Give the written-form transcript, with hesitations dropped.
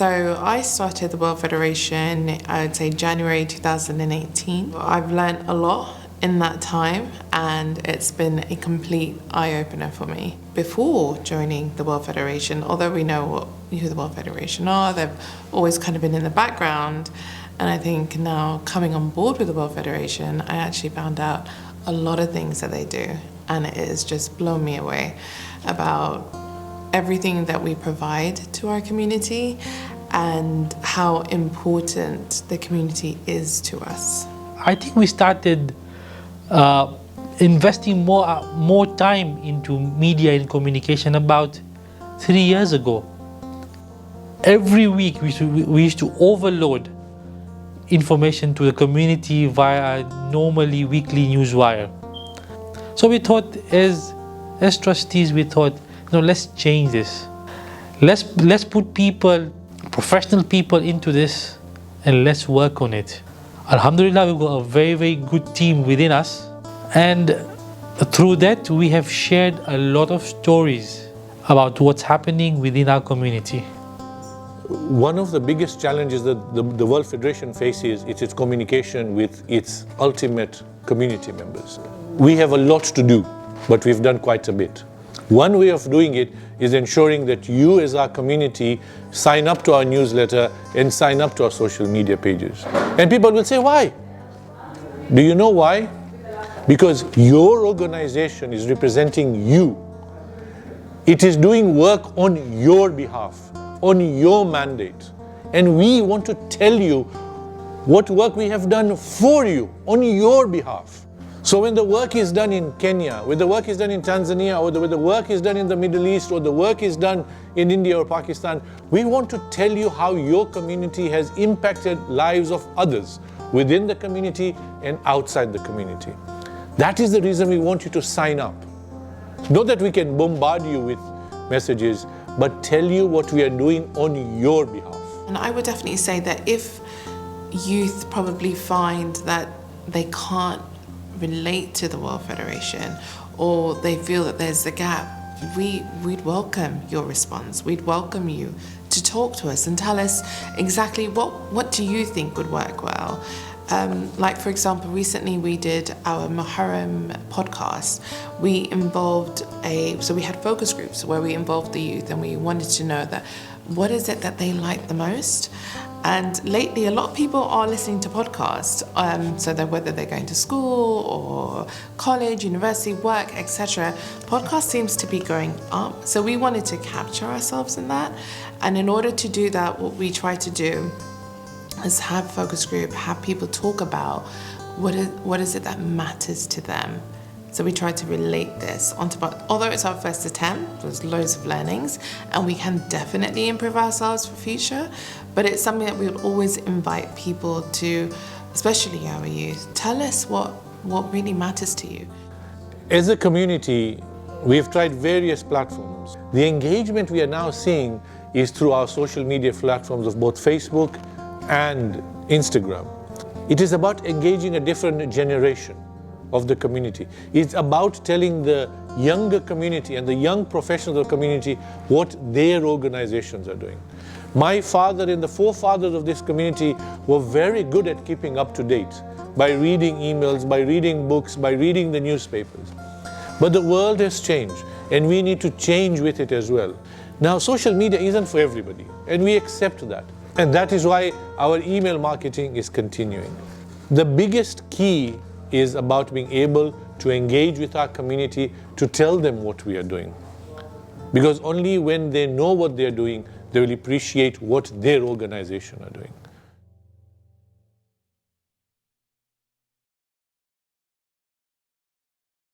So I started the World Federation, I would say January 2018. I've learned a lot in that time, and it's been a complete eye-opener for me. Before joining the World Federation, although we know who the World Federation are, they've always kind of been in the background, and I think now coming on board with the World Federation, I actually found out a lot of things that they do, and it has just blown me away about everything that we provide to our community and how important the community is to us. I think we started investing more time into media and communication about 3 years ago. Every week we used to overload information to the community via normally weekly newswire. So we thought, as trustees, we thought, let's change this. Let's put people, professional people into this, and let's work on it. Alhamdulillah, we've got a very, very good team within us, and through that we have shared a lot of stories about what's happening within our community. One of the biggest challenges that the World Federation faces is its communication with its ultimate community members. We have a lot to do, but we've done quite a bit. One way of doing it is ensuring that you as our community sign up to our newsletter and sign up to our social media pages. And people will say, why? Do you know why? Because your organization is representing you. It is doing work on your behalf, on your mandate. And we want to tell you what work we have done for you, on your behalf. So when the work is done in Kenya, when the work is done in Tanzania, or when the work is done in the Middle East, or the work is done in India or Pakistan, we want to tell you how your community has impacted lives of others within the community and outside the community. That is the reason we want you to sign up. Not that we can bombard you with messages, but tell you what we are doing on your behalf. And I would definitely say that if youth probably find that they can't relate to the World Federation, or they feel that there's a gap, we'd welcome your response. We'd welcome you to talk to us and tell us exactly what do you think would work well. Like for example, recently we did our Muharram podcast. We had focus groups where we involved the youth, and we wanted to know that what is it that they like the most. And lately, a lot of people are listening to podcasts, so that whether they're going to school or college, university, work, etc., podcast seems to be going up. So we wanted to capture ourselves in that. And in order to do that, what we try to do is have focus group, have people talk about what is it that matters to them. So we try to relate this onto, although it's our first attempt, there's loads of learnings, and we can definitely improve ourselves for future, but it's something that we would always invite people to, especially our youth, tell us what really matters to you. As a community, we've tried various platforms. The engagement we are now seeing is through our social media platforms of both Facebook and Instagram. It is about engaging a different generation of the community. It's about telling the younger community and the young professionals of the community what their organizations are doing. My father and the forefathers of this community were very good at keeping up to date by reading emails, by reading books, by reading the newspapers. But the world has changed, and we need to change with it as well. Now, social media isn't for everybody, and we accept that. And that is why our email marketing is continuing. The biggest key is about being able to engage with our community, to tell them what we are doing. Because only when they know what they're doing, they will appreciate what their organization are doing.